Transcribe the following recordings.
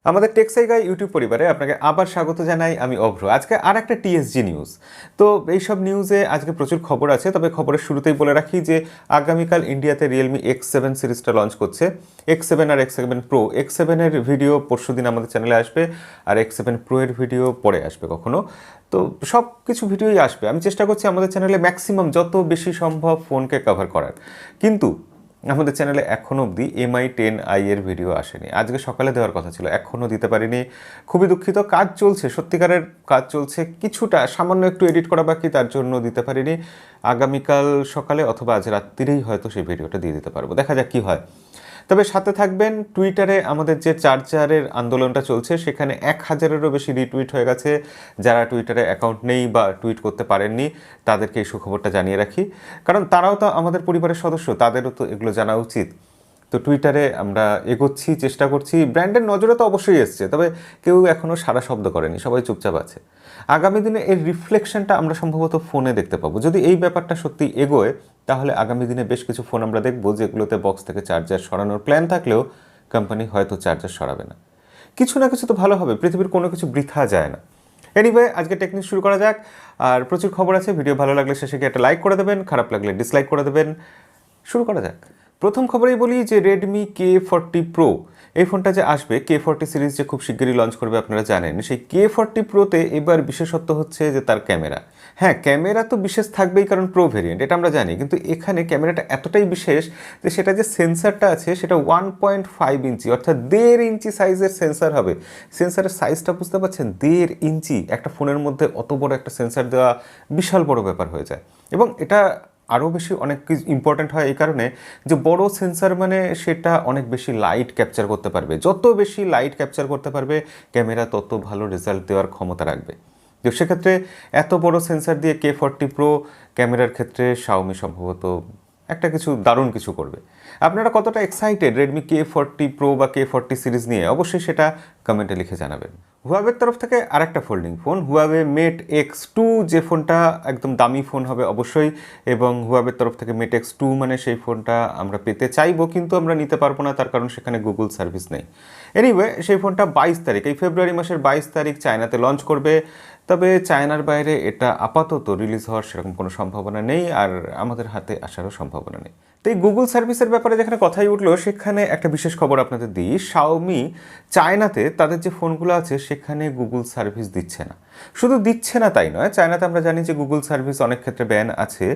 আমাদের টেকসাইগা ইউটিউব পরিবারে আপনাকে আবার স্বাগত জানাই। আমি অভ্র। আজকে আর একটা টিএসজি নিউজ। তো এইসব নিউজে আজকে প্রচুর খবর আছে, তবে খবরের শুরুতেই বলে রাখি যে আগামীকাল ইন্ডিয়াতে রিয়েলমি X7 সিরিজটা লঞ্চ করছে। X7 আর X7 Pro। X7 এর ভিডিও পরশুদিন আমাদের চ্যানেলে আসবে, আর X7 Pro এর ভিডিও পরে আসবে কখনো। তো সব কিছু ভিডিওই আসবে। আমি চেষ্টা করছি আমাদের চ্যানেলে ম্যাক্সিমাম যত বেশি সম্ভব ফোনকে কভার করার, কিন্তু আমাদের চ্যানেলে এখনও অবধি Mi 10i এর ভিডিও আসেনি। আজকে সকালে দেওয়ার কথা ছিল, এখনও দিতে পারিনি। খুবই দুঃখিত। কাজ চলছে, সত্যিকারের কাজ চলছে, কিছুটা সামান্য একটু এডিট করা বাকি, তার জন্য দিতে পারিনি। আগামীকাল সকালে অথবা আজ রাত্রিরেই হয়তো সেই ভিডিওটা দিয়ে দিতে পারবো, দেখা যাক কী হয়। তবে সাথে থাকবেন। টুইটারে আমাদের যে চার্জারের আন্দোলনটা চলছে, সেখানে 1000-এরও বেশি রিটুইট হয়ে গেছে। যারা টুইটারে অ্যাকাউন্ট নেই বা টুইট করতে পারেননি, তাদেরকে এই সুখবরটা জানিয়ে রাখি, কারণ তারাও তো আমাদের পরিবারের সদস্য, তাদেরও তো এগুলো জানা উচিত। তো টুইটারে আমরা এগোচ্ছি, চেষ্টা করছি। ব্র্যান্ডের নজরে তো অবশ্যই এসছে, তবে কেউ এখনও সারা শব্দ করেনি, সবাই চুপচাপ আছে। আগামী দিনে এর রিফ্লেকশনটা আমরা সম্ভবত ফোনে দেখতে পাবো। যদি এই ব্যাপারটা সত্যি এগোয়, তাহলে আগামী দিনে বেশ কিছু ফোন আমরা দেখব যেগুলোতে বক্স থেকে চার্জার সরানোর প্ল্যান থাকলেও কোম্পানি হয়তো চার্জার সরাবে না। কিছু না কিছু তো ভালো হবে, পৃথিবীর কোনো কিছু বৃথা যায় না। এনিওয়ে, আজকে টেকনিক শুরু করা যাক। আর প্রচুর খবর আছে। ভিডিও ভালো লাগলে শেষে গিয়ে একটা লাইক করে দেবেন, খারাপ লাগলে ডিসলাইক করে দেবেন। শুরু করা যাক। প্রথম খবরেই বলি যে রেডমি K40 Pro, এই ফোনটা যে আসবে, K40 সিরিজ যে খুব শিগগিরই লঞ্চ করবে আপনারা জানেন। সেই K40 Proতে এবার বিশেষত্ব হচ্ছে যে তার ক্যামেরা। হ্যাঁ, ক্যামেরা তো বিশেষ থাকবেই, কারণ প্রো ভেরিয়েন্ট, এটা আমরা জানি। কিন্তু এখানে ক্যামেরাটা এতটাই বিশেষ যে সেটা যে সেন্সারটা আছে সেটা 1.5 ইঞ্চি, অর্থাৎ 1.5 ইঞ্চি সাইজের সেন্সার হবে। সেন্সারের সাইজটা বুঝতে পারছেন? 1.5 ইঞ্চি। একটা ফোনের মধ্যে অত বড় একটা সেন্সার দেওয়া বিশাল বড় ব্যাপার হয়ে যায়। এবং এটা আরও বেশি অনেক কিছু ইম্পর্ট্যান্ট হয় এই কারণে যে বড় সেন্সার মানে সেটা অনেক বেশি লাইট ক্যাপচার করতে পারবে। যত বেশি লাইট ক্যাপচার করতে পারবে ক্যামেরা, তত ভালো রেজাল্ট দেওয়ার ক্ষমতা রাখবে। তো সেক্ষেত্রে এত বড় সেন্সার দিয়ে K40 Pro ক্যামেরার ক্ষেত্রে শাওমি সম্ভবত একটা কিছু দারুণ কিছু করবে। আপনারা কতটা এক্সাইটেড রেডমি K40 Pro বা K40 সিরিজ নিয়ে, অবশ্যই সেটা কমেন্টে লিখে জানাবেন। হুয়াওয়ের তরফ থেকে আরেকটা folding phone, Huawei Mate X2, যে ফোনটা একদম দামি ফোন হবে অবশ্যই। এবং হুয়াওয়ের তরফ থেকে Mate X2 মানে সেই ফোনটা আমরা পেতে চাইবো, কিন্তু আমরা নিতে পারবো না, তার কারণ সেখানে গুগল সার্ভিস নেই। এনিওয়ে, সেই ফোনটা 22 তারিখ, এই ফেব্রুয়ারি মাসের 22 তারিখ চায়নাতে লঞ্চ করবে। তবে চায়নার বাইরে এটা আপাতত রিলিজ হওয়ার সেরকম কোনো সম্ভাবনা নেই, আর আমাদের হাতে আসারও সম্ভাবনা নেই। তো এই গুগল সার্ভিসের ব্যাপারে যেখানে কথাই উঠলো, সেখানে একটা বিশেষ খবর আপনাদের দিই। শাওমি চায়নাতে তাদের যে ফোনগুলো আছে সেখানে গুগল সার্ভিস দিচ্ছে না। শুধু দিচ্ছে না তাই নয়, চায়নাতে আমরা জানি যে গুগল সার্ভিস অনেক ক্ষেত্রে ব্যান আছে।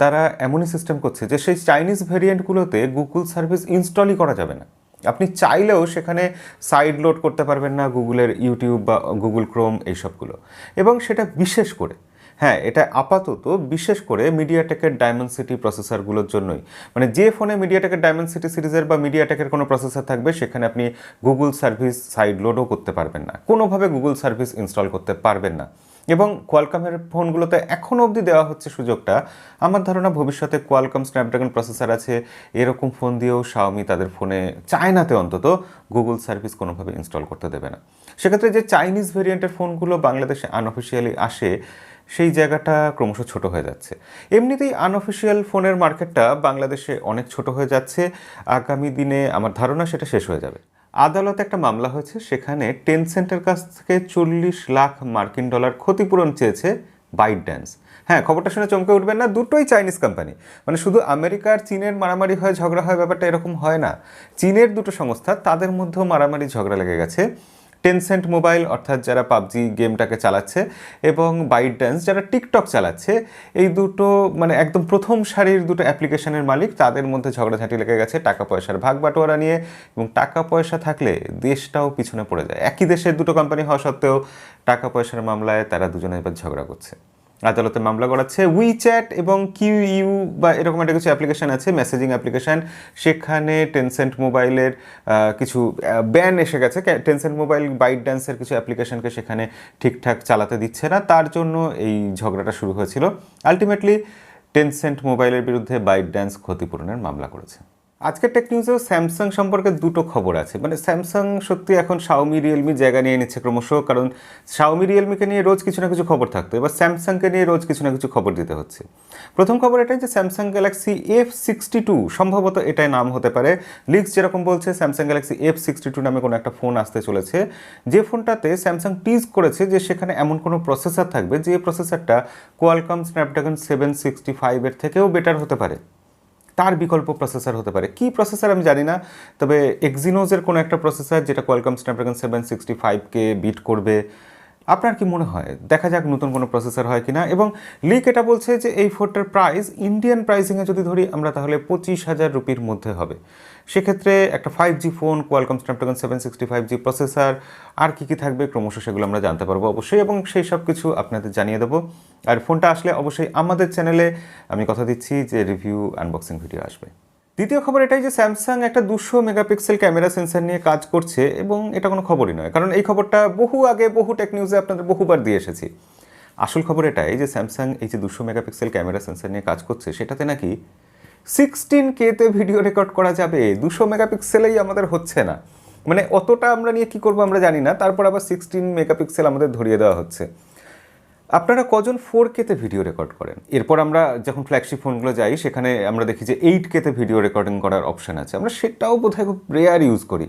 তারা এমনই সিস্টেম করছে যে সেই চাইনিজ ভেরিয়েন্টগুলোতে গুগল সার্ভিস ইনস্টলই করা যাবে না। আপনি চাইলেও সেখানে সাইড লোড করতে পারবেন না, গুগলের ইউটিউব বা গুগল ক্রোম এইসবগুলো। এবং সেটা বিশেষ করে, হ্যাঁ, এটা আপাতত বিশেষ করে মিডিয়াটেকের ডায়মন্ডসিটি প্রসেসরগুলোর জন্যই। মানে যে ফোনে মিডিয়াটেকের ডায়মন্ডসিটি সিরিজের বা মিডিয়াটেকের কোনো প্রসেসর থাকবে, সেখানে আপনি গুগল সার্ভিস সাইড লোডও করতে পারবেন না, কোনোভাবে গুগল সার্ভিস ইনস্টল করতে পারবেন না। এবং কোয়ালকমের ফোনগুলোতে এখনও অবধি দেওয়া হচ্ছে সুযোগটা। আমার ধারণা ভবিষ্যতে কোয়ালকম স্ন্যাপড্রাগন প্রসেসর আছে, এরকম ফোন দিয়েও শাওমি তাদের ফোনে চায়নাতে অন্তত গুগল সার্ভিস কোনোভাবে ইনস্টল করতে দেবে না। সেক্ষেত্রে যে চাইনিজ ভেরিয়েন্টের ফোনগুলো বাংলাদেশে আনঅফিসিয়ালি আসে, সেই জায়গাটা ক্রমশ ছোট হয়ে যাচ্ছে। এমনিতেই আনঅফিসিয়াল ফোনের মার্কেটটা বাংলাদেশে অনেক ছোট হয়ে যাচ্ছে। আগামী দিনে আমার ধারণা সেটা শেষ হয়ে যাবে। আদালতে একটা মামলা হয়েছে, সেখানে টেনসেন্টের কাছ থেকে 40 লাখ মার্কিন ডলার ক্ষতিপূরণ চেয়েছে ByteDance। হ্যাঁ, খবরটা শুনে চমকে উঠবেন না, দুটোই চাইনিজ কোম্পানি। মানে শুধু আমেরিকা আর চীনের মারামারি হয়, ঝগড়া হয়, ব্যাপারটা এরকম হয় না। চীনের দুটো সংস্থা, তাদের মধ্যেও মারামারি ঝগড়া লেগে গেছে। টেনসেন্ট মোবাইল, অর্থাৎ যারা পাবজি গেমটাকে চালাচ্ছে, এবং ByteDance যারা টিকটক চালাচ্ছে, এই দুটো মানে একদম প্রথম সারির দুটো অ্যাপ্লিকেশনের মালিক, তাদের মধ্যে ঝগড়াঝাঁটি লেগে গেছে টাকা পয়সার ভাগ বাটোয়ারা নিয়ে। এবং টাকা পয়সা থাকলে দেশটাও পিছনে পড়ে যায়। একই দেশের দুটো কোম্পানি হওয়া সত্ত্বেও টাকা পয়সার মামলায় তারা দুজনে এবার ঝগড়া করছে। আদালতে মামলা করাচ্ছে উইচ্যাট এবং কিউইউ বা এরকম একটা কিছু অ্যাপ্লিকেশান আছে, মেসেজিং অ্যাপ্লিকেশান। সেখানে টেনসেন্ট মোবাইলের কিছু ব্যান এসে গেছে। টেনসেন্ট মোবাইল ByteDanceর কিছু অ্যাপ্লিকেশানকে সেখানে ঠিকঠাক চালাতে দিচ্ছে না, তার জন্য এই ঝগড়াটা শুরু হয়েছিল। আলটিমেটলি টেনসেন্ট মোবাইলের বিরুদ্ধে ByteDance ক্ষতিপূরণের মামলা করেছে। আজকের টেক নিউজেও স্যামসাং সম্পর্কে দুটো খবর আছে। মানে স্যামসাং সত্যি এখন শাওমি রিয়েলমি জায়গা নিয়ে নিচ্ছে ক্রমশ, কারণ শাওমি রিয়েলমিকে নিয়ে রোজ কিছু না কিছু খবর থাকতো, এবার স্যামসাংকে নিয়ে রোজ কিছু না কিছু খবর দিতে হচ্ছে। প্রথম খবর এটাই যে স্যামসাং গ্যালাক্সি F62 সম্ভবত এটাই নাম হতে পারে, লিক্স যেরকম বলছে স্যামসাং গ্যালাক্সি F62 নামে কোনো একটা ফোন আসতে চলেছে, যে ফোনটাতে স্যামসাং টিজ করেছে যে সেখানে এমন কোনো প্রসেসর থাকবে যে প্রসেসরটা কোয়ালকম স্ন্যাপড্রাগন 765 এর থেকেও বেটার হতে পারে, তার বিকল্প প্রসেসর হতে পারে। কি প্রসেসর আমি জানি না, তবে এক্সিনোজের কোনো একটা প্রসেসর যেটা কোয়ালকম স্ন্যাপড্রাগন 765কে বিট করবে। আপনার কি মনে হয়? দেখা যাক নতুন কোনো প্রসেসর হয় কিনা। এবং লিক এটা বলছে যে এই ফোনটার প্রাইস ইন্ডিয়ান প্রাইসিংয়ে যদি ধরি আমরা তাহলে 25,000 রুপির মধ্যে হবে। সেক্ষেত্রে একটা 5G phone, Qualcomm Snapdragon 765G processor, আর কি কি থাকবে ক্রমশ সেগুলো আমরা জানতে পারবো অবশ্যই, এবং সেই সব কিছু আপনাদের জানিয়ে দেবো। আর ফোনটা আসলে অবশ্যই আমাদের চ্যানেলে আমি কথা দিচ্ছি যে রিভিউ আনবক্সিং ভিডিও আসবে। দ্বিতীয় খবর এটাই যে স্যামসাং একটা 200 মেগাপিক্সেল ক্যামেরা সেন্সর নিয়ে কাজ করছে, এবং এটা কোনো খবরই নয়, কারণ এই খবরটা বহু আগে বহু টেক নিউজে আপনাদের বহুবার দিয়ে এসেছি। আসল খবর এটাই যে স্যামসাং এই যে 200 মেগাপিক্সেল ক্যামেরা সেন্সর নিয়ে কাজ করছে, সেটাতে নাকি 16K-তে ভিডিও রেকর্ড করা যাবে। 200 মেগাপিক্সেলেই আমাদের হচ্ছে না, মানে অতটা আমরা নিয়ে কি করবো আমরা জানি না, তারপর আবার 16 মেগাপিক্সেল আমাদের ধরিয়ে দেওয়া হচ্ছে। আপনারা কজন 4K-তে ভিডিও রেকর্ড করেন? এরপর আমরা যখন ফ্ল্যাগশিপ ফোনগুলো যাই সেখানে আমরা দেখি যে 8K-তে ভিডিও রেকর্ডিং করার অপশান আছে, আমরা সেটাও বোধহয় খুব রেয়ার ইউজ করি।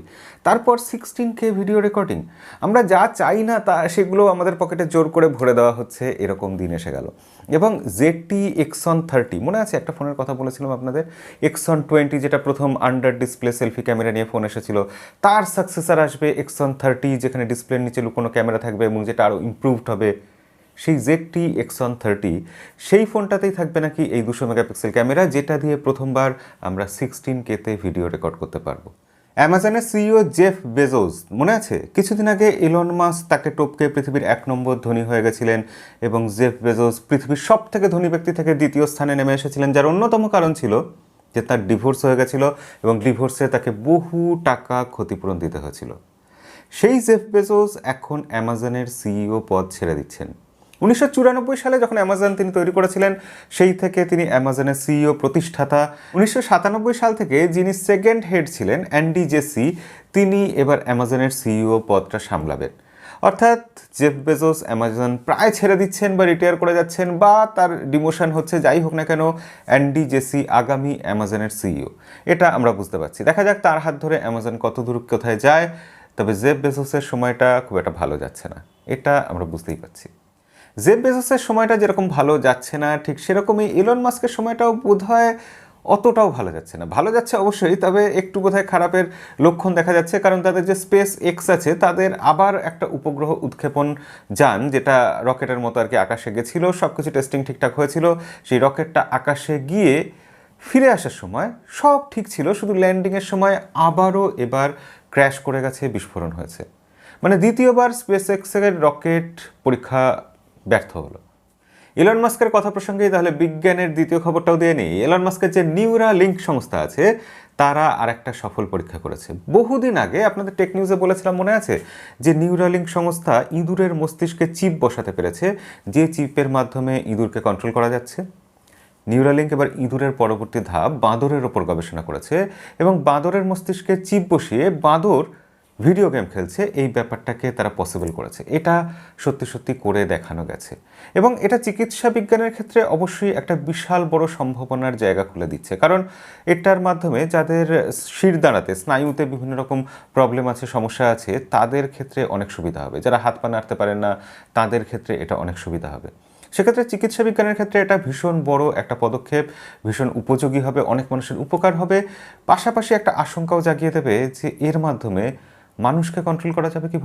তারপর 16K ভিডিও রেকর্ডিং, আমরা যা চাই না তা সেগুলো আমাদের পকেটে জোর করে ভরে দেওয়া হচ্ছে, এরকম দিন এসে গেল। এবং ZT X30 মনে আছে একটা ফোনের কথা বলেছিলাম আপনাদের, X20 যেটা প্রথম আন্ডার ডিসপ্লে সেলফি ক্যামেরা নিয়ে ফোন এসেছিল, তার সাকসেসর আসবে X30 যেখানে ডিসপ্লের নিচে লুকোনো ক্যামেরা থাকবে এবং যেটা আরও ইমপ্রুভড হবে। সেই ZT X30 সেই ফোনটাতেই থাকবে নাকি এই 200 মেগাপিক্সেল ক্যামেরা, যেটা দিয়ে প্রথমবার আমরা 16K-তে ভিডিও রেকর্ড করতে পারবো। অ্যামাজনের সিইও জেফ বেজোস মনে আছে কিছুদিন আগে ইলন মাস্ক তাকে টপকে পৃথিবীর 1 নম্বর ধনী হয়ে গেছিলেন, এবং জেফ বেজোস পৃথিবীর সব থেকে ধনী ব্যক্তি থেকে দ্বিতীয় স্থানে নেমে এসেছিলেন, যার অন্যতম কারণ ছিল যে তার ডিভোর্স হয়ে গেছিল এবং ডিভোর্সে তাকে বহু টাকা ক্ষতিপূরণ দিতে হয়েছিল। সেই জেফ বেজোস এখন অ্যামাজনের সিইও পদ ছেড়ে দিচ্ছেন। 1994 সালে যখন অ্যামাজন তিনি তৈরি করেছিলেন, সেই থেকে তিনি অ্যামাজনের সিইও প্রতিষ্ঠাতা। 1997 সাল থেকে যিনি সেকেন্ড হেড ছিলেন অ্যান্ডি জেসি, তিনি এবার অ্যামাজনের সিইও পদটা সামলাবেন। অর্থাৎ জেফ বেজোস অ্যামাজন প্রায় ছেড়ে দিচ্ছেন বা রিটায়ার করে যাচ্ছেন বা তার ডিমোশন হচ্ছে, যাই হোক না কেন অ্যান্ডি জেসি আগামী অ্যামাজনের সিইও, এটা আমরা বুঝতে পারছি। দেখা যাক তার হাত ধরে অ্যামাজন কত দূর কোথায় যায়। তবে জেফ বেজোসের সময়টা খুব একটা ভালো যাচ্ছে না, এটা আমরা বুঝতেই পারছি। জেফ বেজোসের সময়টা যেরকম ভালো যাচ্ছে না, ঠিক সেরকমই ইলন মাস্কের সময়টাও বোধহয় অতটাও ভালো যাচ্ছে না। ভালো যাচ্ছে অবশ্যই, তবে একটু বোধহয় খারাপের লক্ষণ দেখা যাচ্ছে, কারণ তাদের যে স্পেস এক্স আছে তাদের আবার একটা উপগ্রহ উৎক্ষেপণ যান, যেটা রকেটের মতো আর কি আকাশে গেছিল, সব কিছু টেস্টিং ঠিকঠাক হয়েছিল, সেই রকেটটা আকাশে গিয়ে ফিরে আসার সময় সব ঠিক ছিল, শুধু ল্যান্ডিংয়ের সময় আবারও এবার ক্র্যাশ করে গেছে, বিস্ফোরণ হয়েছে। মানে দ্বিতীয়বার স্পেস এক্সের রকেট পরীক্ষা ব্যর্থ হলো। ইলন মাস্কের কথা প্রসঙ্গেই তাহলে বিজ্ঞানের দ্বিতীয় খবরটাও দিয়ে নিই। ইলন মাস্কের যে নিউরালিঙ্ক সংস্থা আছে, তারা আরেকটা সফল পরীক্ষা করেছে। বহুদিন আগে আপনাদের টেক নিউজে বলেছিলাম মনে আছে, যে নিউরালিঙ্ক সংস্থা ইঁদুরের মস্তিষ্কে চিপ বসাতে পেরেছে, যে চিপের মাধ্যমে ইঁদুরকে কন্ট্রোল করা যাচ্ছে। নিউরালিঙ্ক এবার ইঁদুরের পরবর্তী ধাপ বাঁদরের ওপর গবেষণা করেছে, এবং বাঁদরের মস্তিষ্কে চিপ বসিয়ে বাঁদর ভিডিও গেম খেলছে, এই ব্যাপারটাকে তারা পসিবল করেছে। এটা সত্যি সত্যি করে দেখানো গেছে, এবং এটা চিকিৎসা বিজ্ঞানের ক্ষেত্রে অবশ্যই একটা বিশাল বড় সম্ভাবনার জায়গা খুলে দিচ্ছে, কারণ এটার মাধ্যমে যাদের শিরদাঁড়াতে স্নায়ুতে বিভিন্ন রকম প্রবলেম আছে, সমস্যা আছে, তাদের ক্ষেত্রে অনেক সুবিধা হবে। যারা হাত পা নাড়তে পারেন না তাদের ক্ষেত্রে এটা অনেক সুবিধা হবে। সেক্ষেত্রে চিকিৎসা বিজ্ঞানের ক্ষেত্রে এটা ভীষণ বড় একটা পদক্ষেপ, ভীষণ উপযোগী হবে, অনেক মানুষের উপকার হবে। পাশাপাশি একটা আশঙ্কাও জাগিয়ে দেবে যে এর মাধ্যমে মানুষকে কন্ট্রোল করা যাবে কি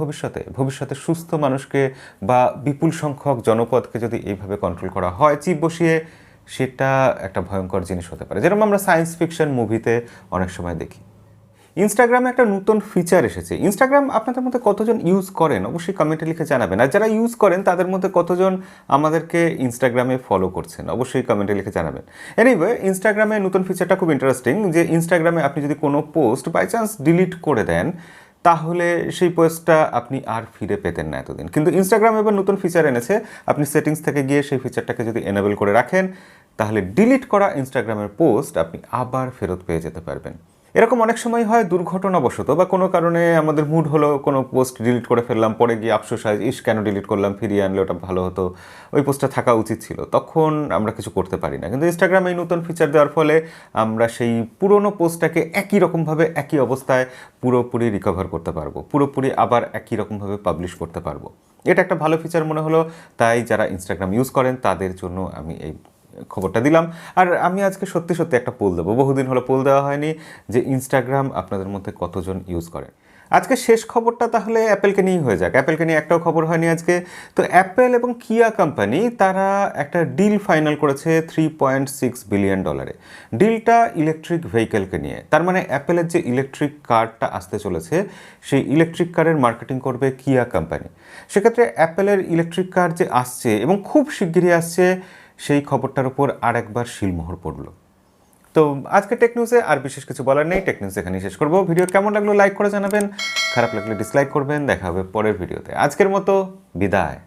ভবিষ্যতে সুস্থ মানুষকে বা বিপুল সংখ্যক জনপদকে যদি এইভাবে কন্ট্রোল করা হয় চিপ বসিয়ে, সেটা একটা ভয়ঙ্কর জিনিস হতে পারে, যেরকম আমরা সায়েন্স ফিকশন মুভিতে অনেক সময় দেখি। ইনস্টাগ্রামে একটা নতুন ফিচার এসেছে। ইনস্টাগ্রাম আপনাদের মধ্যে কতজন ইউজ করেন অবশ্যই কমেন্টে লিখে জানাবেন, আর যারা ইউজ করেন তাদের মধ্যে কতজন আমাদেরকে ইনস্টাগ্রামে ফলো করছেন অবশ্যই কমেন্টে লিখে জানাবেন। এনিওয়ে, ইনস্টাগ্রামে নতুন ফিচারটা খুব ইন্টারেস্টিং, যে ইনস্টাগ্রামে আপনি যদি কোনো পোস্ট বাই চান্স ডিলিট করে দেন, তাহলে সেই পোস্টটা আপনি আর ফিরে পেতেন না এতদিন। কিন্তু ইনস্টাগ্রাম এবার নতুন ফিচার এনেছে, আপনি সেটিংস থেকে গিয়ে সেই ফিচারটাকে যদি এনেবল করে রাখেন, তাহলে ডিলিট করা ইনস্টাগ্রামের পোস্ট আপনি আবার ফেরত পেয়ে যেতে পারবেন। এরকম অনেক সময় হয় দুর্ঘটনাবশত বা কোনো কারণে আমাদের মুড হলো কোনো পোস্ট ডিলিট করে ফেললাম, পরে গিয়ে আফসোস হয় ইস কেন ডিলিট করলাম, ফিরিয়ে আনলে ওটা ভালো হতো, ওই পোস্টটা থাকা উচিত ছিল, তখন আমরা কিছু করতে পারি না। কিন্তু ইনস্টাগ্রামে এই নতুন ফিচার দেওয়ার ফলে আমরা সেই পুরনো পোস্টটাকে একই রকমভাবে একই অবস্থায় পুরোপুরি রিকভার করতে পারবো, পুরোপুরি আবার একই রকমভাবে পাবলিশ করতে পারবো। এটা একটা ভালো ফিচার মনে হলো, তাই যারা ইনস্টাগ্রাম ইউজ করেন তাদের জন্য আমি এই খবরটা দিলাম। আর আমি আজকে সত্যি সত্যি একটা পোল দেবো, বহুদিন হলো পোল দেওয়া হয়নি, যে ইনস্টাগ্রাম আপনাদের মধ্যে কতজন ইউজ করেন। আজকে শেষ খবরটা তাহলে অ্যাপেলকে নিয়েই হয়ে যাক। অ্যাপেলকে নিয়ে একটাও খবর হয়নি আজকে। তো অ্যাপেল এবং কিয়া কোম্পানি তারা একটা ডিল ফাইনাল করেছে $3.6 বিলিয়ন। ডিলটা ইলেকট্রিক ভেহিকেলকে নিয়ে। তার মানে অ্যাপেলের যে ইলেকট্রিক কারটা আসতে চলেছে সেই ইলেকট্রিক কারের মার্কেটিং করবে কিয়া কোম্পানি। সেক্ষেত্রে অ্যাপেলের ইলেকট্রিক কার যে আসছে এবং খুব শিগগিরই আসছে, সেই খবরটার উপর আর একবার শিলমোহর পড়ল। তো আজকে টেক নিউজে আর বিশেষ কিছু বলার নেই, টেক নিউজ এখানেই শেষ করবো। ভিডিও কেমন লাগলো লাইক করে জানাবেন, খারাপ লাগলে ডিসলাইক করবেন। দেখা হবে পরের ভিডিওতে। আজকের মতো বিদায়।